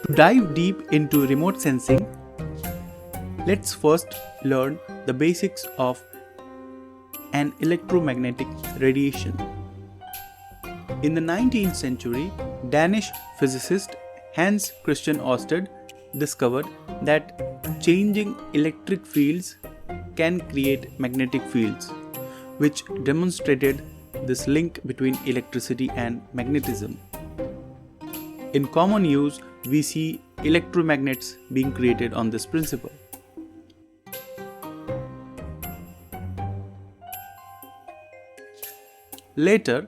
To dive deep into remote sensing, let's first learn the basics of an electromagnetic radiation. In the 19th century, Danish physicist Hans Christian Ørsted discovered that changing electric fields can create magnetic fields, which demonstrated this link between electricity and magnetism. In common use, we see electromagnets being created on this principle. Later,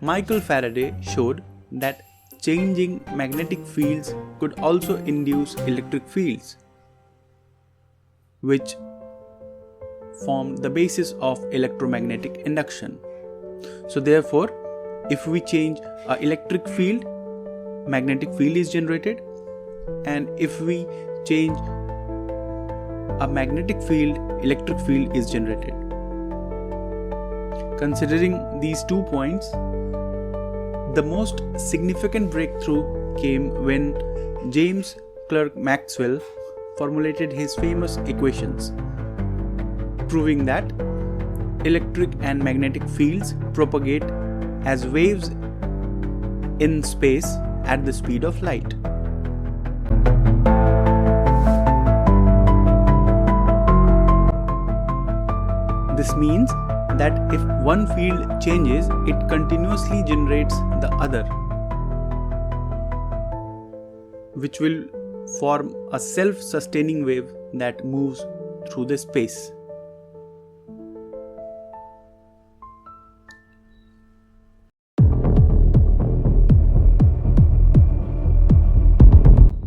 Michael Faraday showed that changing magnetic fields could also induce electric fields, which form the basis of electromagnetic induction. So therefore, if we change an electric field, magnetic field is generated, and if we change a magnetic field, electric field is generated. Considering these 2 points, the most significant breakthrough came when James Clerk Maxwell formulated his famous equations, proving that electric and magnetic fields propagate as waves in space at the speed of light. This means that if one field changes, it continuously generates the other, which will form a self-sustaining wave that moves through the space.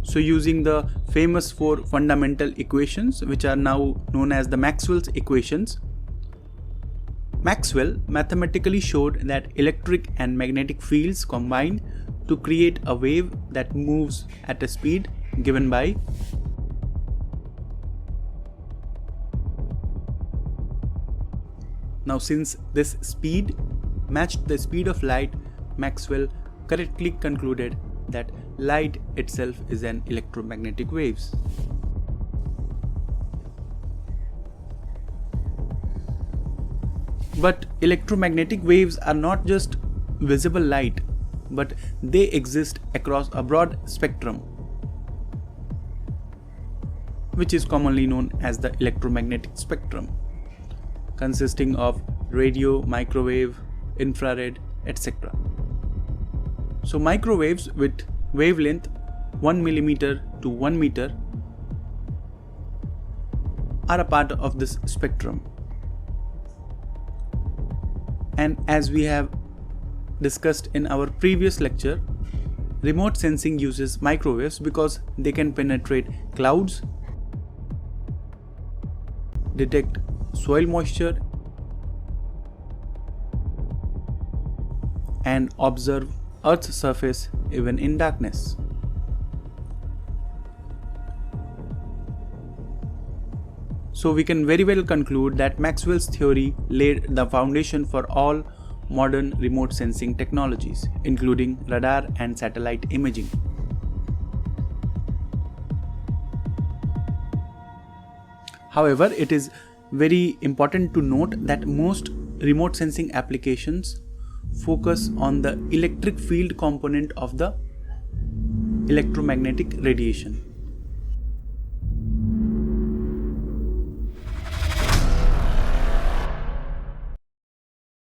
So using the famous 4 fundamental equations, which are now known as the Maxwell's equations, Maxwell mathematically showed that electric and magnetic fields combine to create a wave that moves at a speed given by Now, since this speed matched the speed of light, Maxwell correctly concluded that light itself is an electromagnetic waves. But electromagnetic waves are not just visible light, but they exist across a broad spectrum, which is commonly known as the electromagnetic spectrum, consisting of radio, microwave, infrared, etc. So microwaves with wavelength 1 millimeter to 1 meter are a part of this spectrum. And as we have discussed in our previous lecture, remote sensing uses microwaves because they can penetrate clouds, detect soil moisture, and observe Earth's surface even in darkness. So we can very well conclude that Maxwell's theory laid the foundation for all modern remote sensing technologies, including radar and satellite imaging. However, it is very important to note that most remote sensing applications focus on the electric field component of the electromagnetic radiation.